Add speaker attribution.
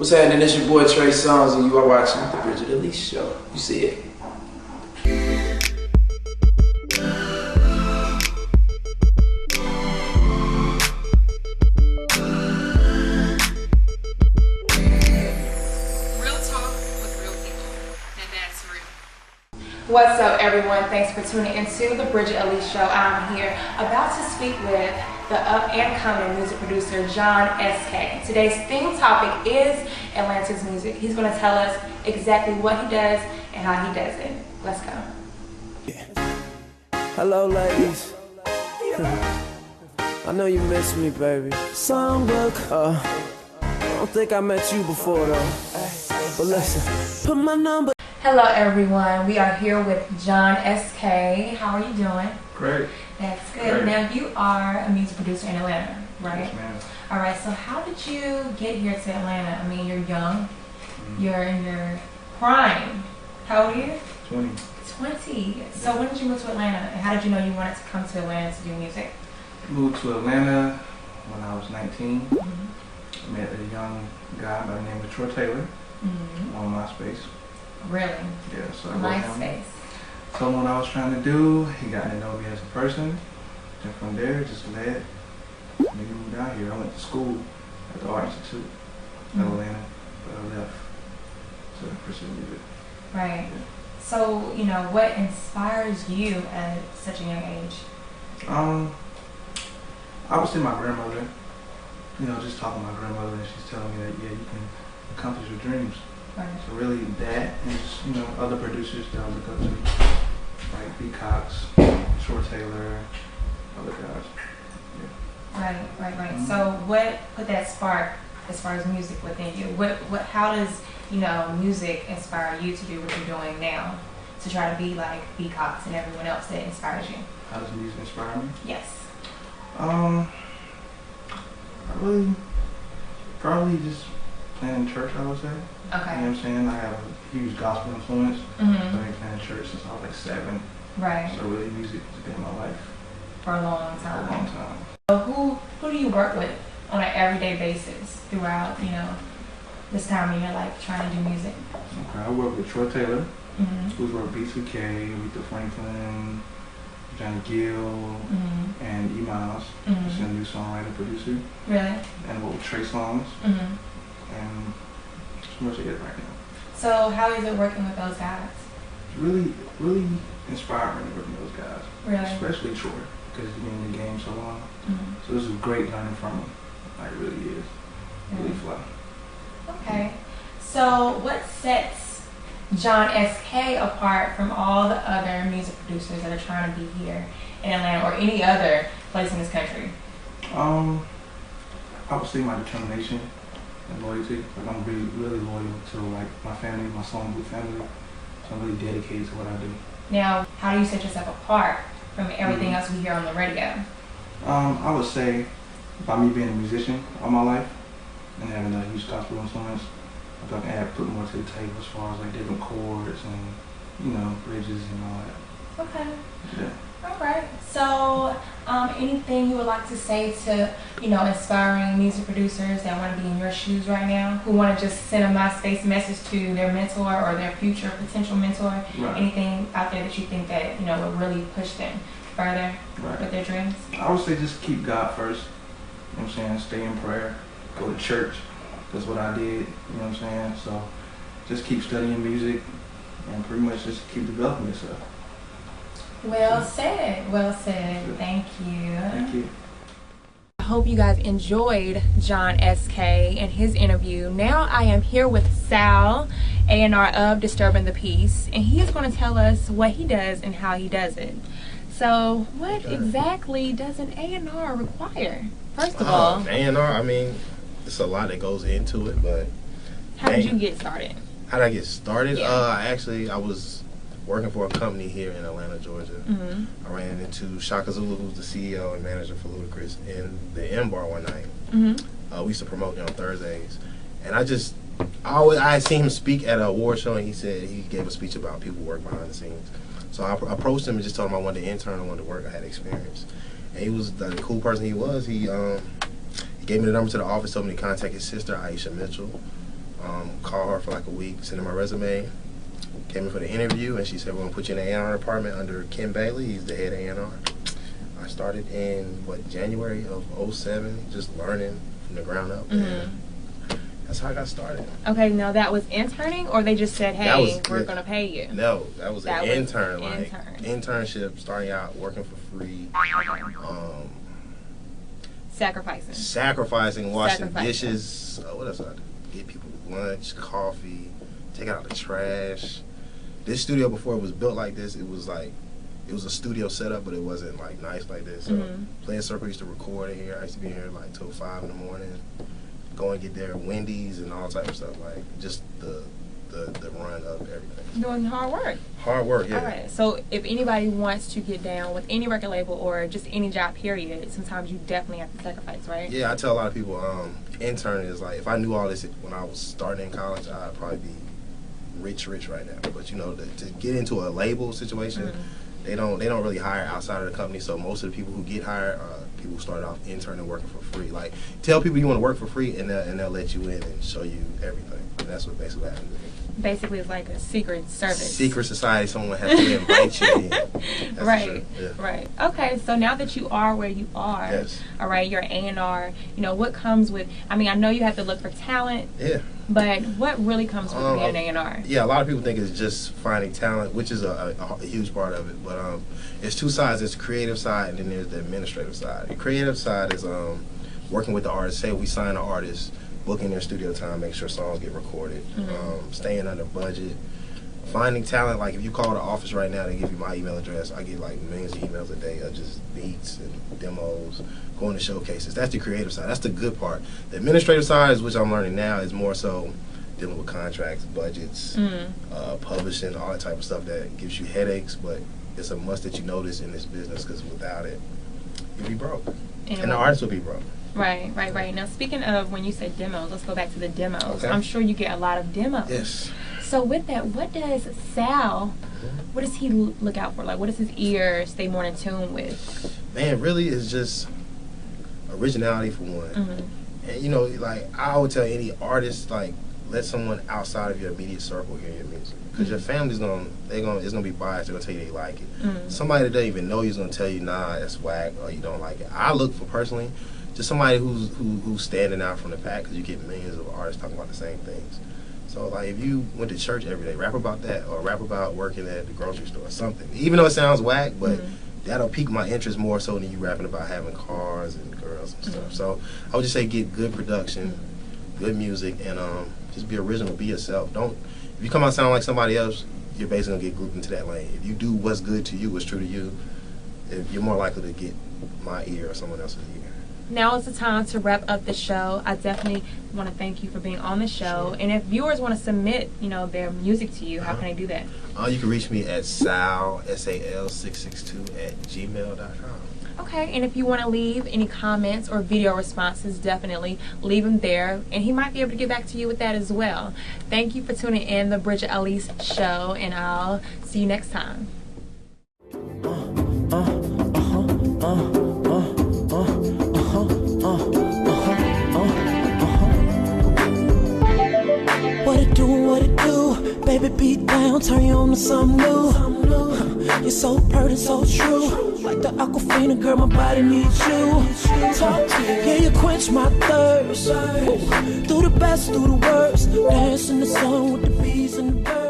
Speaker 1: What's happening? It's your boy Trey Songz, and you are watching the Bridgette Alese Show. You see it.
Speaker 2: What's up, everyone? Thanks for tuning into the Bridgette Alese Show. I'm here about to speak with the up-and-coming music producer, John SK. Today's theme topic is Atlanta's music. He's going to tell us exactly what he does and how he does it. Let's go.
Speaker 3: Hello, ladies. I know you miss me, baby. Songbook. I don't think I met you before, though. But listen, put my number.
Speaker 2: Hello, everyone. We are here with John SK. How are you doing?
Speaker 1: Great.
Speaker 2: That's good. Great. Now, you are a music producer in Atlanta, right?
Speaker 1: Yes, ma'am. All
Speaker 2: right. So, how did you get here to Atlanta? I mean, you're young. You're in your prime. How old are you?
Speaker 1: 20.
Speaker 2: 20. So, when did you move to Atlanta? And how did you know you wanted to come to Atlanta to do music?
Speaker 1: Moved to Atlanta when I was 19. I met a young guy by the name of Troy Taylor on MySpace.
Speaker 2: Really?
Speaker 1: Yeah, so I
Speaker 2: MySpace.
Speaker 1: Told him what I was trying to do. He got to know me as a person. And from there, just led. We moved out here. I went to school at the Art Institute in Atlanta, but I left to pursue music.
Speaker 2: Right. Yeah. So, you know, what inspires you at such a young age?
Speaker 1: I would say my grandmother. You know, just talking to my grandmother, and she's telling me that, yeah, you can accomplish your dreams.
Speaker 2: Right.
Speaker 1: So really that and just, you know, other producers that I look up to, like B. Cox, Troy Taylor, other guys. Yeah.
Speaker 2: Right. So what put that spark as far as music within you? How does, you know, music inspire you to do what you're doing now? To try to be like B. Cox and everyone else that inspires you?
Speaker 1: How does music inspire me?
Speaker 2: Yes.
Speaker 1: I really probably just playing in church, I would say.
Speaker 2: Okay.
Speaker 1: You know what I'm saying? I have a huge gospel influence. I've been playing in church since I was like 7.
Speaker 2: Right.
Speaker 1: So really music has been in my life.
Speaker 2: For a long time.
Speaker 1: For a long time.
Speaker 2: So who do you work with on an everyday basis throughout, you know, this time in your life trying to do music?
Speaker 1: Okay, I work with Troy Taylor, who's worked B2K, Aretha Franklin, Johnny Gill, and E. Miles. She's a new songwriter, producer.
Speaker 2: Really?
Speaker 1: And work with Trey Songz. And that's much of it right now.
Speaker 2: So how is it working with those guys?
Speaker 1: It's really inspiring working with those guys.
Speaker 2: Really?
Speaker 1: Especially Troy, because he's been in the game so long. So this is great learning from him. Like, it really is. Really fly.
Speaker 2: Okay. So what sets John SK apart from all the other music producers that are trying to be here in Atlanta or any other place in this country?
Speaker 1: I would say my determination and loyalty. Like, I'm really loyal to like my family, my Songbook family. So I'm really dedicated to what I do. Now,
Speaker 2: how do you set yourself apart from everything else we hear on the radio?
Speaker 1: I would say by me being a musician all my life and having a huge gospel influence, I feel like I have put more to the table as far as like different chords and, you know, bridges and all that.
Speaker 2: Okay.
Speaker 1: Yeah.
Speaker 2: All right. So, anything you would like to say to, you know, inspiring music producers that want to be in your shoes right now, who want to just send a MySpace message to their mentor or their future potential mentor?
Speaker 1: Right.
Speaker 2: Anything out there that you think that, you know, would really push them further with their dreams?
Speaker 1: I would say just keep God first. You know what I'm saying? Stay in prayer. Go to church. That's what I did. You know what I'm saying? So just keep studying music and pretty much just keep developing yourself.
Speaker 2: Well said. Well said. Thank you.
Speaker 1: Thank you.
Speaker 2: I hope you guys enjoyed John SK and his interview. Now I am here with Sal, A&R of Disturbing the Peace, and he is going to tell us what he does and how he does it. So what exactly does an A&R require? First of all,
Speaker 4: A&R, I mean, it's a lot that goes into it, but
Speaker 2: how did you get started?
Speaker 4: How did I get started?
Speaker 2: Yeah.
Speaker 4: I was working for a company here in Atlanta, Georgia. I ran into Shaka Zulu, who's the CEO and manager for Ludacris, in the M Bar one night. We used to promote there on Thursdays, and I had seen him speak at an award show, and he gave a speech about people work behind the scenes. So I approached him and just told him I wanted to intern, I wanted to work, I had experience, and he was the cool person he was. He gave me the number to the office, told me to contact his sister, Aisha Mitchell. Called her for like a week, sent her my resume. Came in for the interview, and she said, we're going to put you in the A&R department under Ken Bailey. He's the head A&R. I started in, January of '07, just learning from the ground up. And that's how I got started.
Speaker 2: Okay, now that was interning, or they just said, hey, we're going to pay you?
Speaker 4: No, that was an intern. Internship, starting out, working for free. Sacrificing, washing dishes. What else I do? Get people lunch, coffee, take out the trash. This studio, before it was built like this, it was a studio setup, but it wasn't like nice like this. So Playing Circle used to record in here. I used to be here like till 5 in the morning. Go and get there, Wendy's and all type of stuff, like just the run of everything.
Speaker 2: Doing hard work.
Speaker 4: Hard work, yeah.
Speaker 2: All right. So if anybody wants to get down with any record label or just any job, period, sometimes you definitely have to sacrifice, right?
Speaker 4: Yeah, I tell a lot of people, intern is like, if I knew all this when I was starting in college, I'd probably be rich right now. But you know, to get into a label situation, they don't really hire outside of the company. So most of the people who get hired are people who started off interning working for free. Like, tell people you want to work for free, and they'll let you in and show you everything. And that's what basically happened to me.
Speaker 2: Basically, it's like a secret service.
Speaker 4: Secret society. Someone has to invite you in. That's
Speaker 2: right.
Speaker 4: Yeah.
Speaker 2: Right. Okay. So now that you are where you are, all right, you're A&R. You know what comes with? I mean, I know you have to look for talent.
Speaker 4: Yeah.
Speaker 2: But what really comes with being an A&R?
Speaker 4: Yeah, a lot of people think it's just finding talent, which is a huge part of it. But it's two sides. There's the creative side, and then there's the administrative side. The creative side is working with the artists. Say we sign an artist, booking their studio time, make sure songs get recorded, staying under budget, finding talent. Like if you call the office right now, they give you my email address. I get like millions of emails a day of just beats and demos, going to showcases. That's the creative side. That's the good part. The administrative side, is which I'm learning now, is more so dealing with contracts, budgets, publishing, all that type of stuff that gives you headaches. But it's a must that you know this in this business, because without it, you'll be broke, and the artist will be broke.
Speaker 2: Right. Now, speaking of when you said demos, let's go back to the demos.
Speaker 4: Okay.
Speaker 2: I'm sure you get a lot of demos.
Speaker 4: Yes.
Speaker 2: So with that, what does Sal, what does he look out for? Like, what does his ear stay more in tune with?
Speaker 4: Man, really, it's just originality for one. And you know, like I would tell any artist, like, let someone outside of your immediate circle hear your music, because your family's it's gonna be biased. They're gonna tell you they like it. Somebody that doesn't even know you is gonna tell you, nah, that's whack, or you don't like it. I look for personally just somebody who's standing out from the pack, because you get millions of artists talking about the same things. So like if you went to church every day, rap about that, or rap about working at the grocery store or something. Even though it sounds whack, but that'll pique my interest more so than you rapping about having cars and girls and stuff. So I would just say get good production, good music, and just be original, be yourself. If you come out sounding like somebody else, you're basically gonna get grouped into that lane. If you do what's good to you, what's true to you, you're more likely to get my ear or someone else's ear.
Speaker 2: Now is the time to wrap up the show. I definitely want to thank you for being on the show.
Speaker 4: Sure.
Speaker 2: And if viewers want to submit, their music to you, how can they do that?
Speaker 4: You can reach me at sal662@gmail.com.
Speaker 2: Okay, and if you want to leave any comments or video responses, definitely leave them there, and he might be able to get back to you with that as well. Thank you for tuning in the Bridgette Alese show, and I'll see you next time.
Speaker 3: What it do? Baby, beat down, turn you on to something new. You're so pretty, so true. Like the Aquafina, girl, my body needs you. Talk to you, yeah, you quench my thirst. Do the best, do the worst. Dance in the sun with the bees and the birds.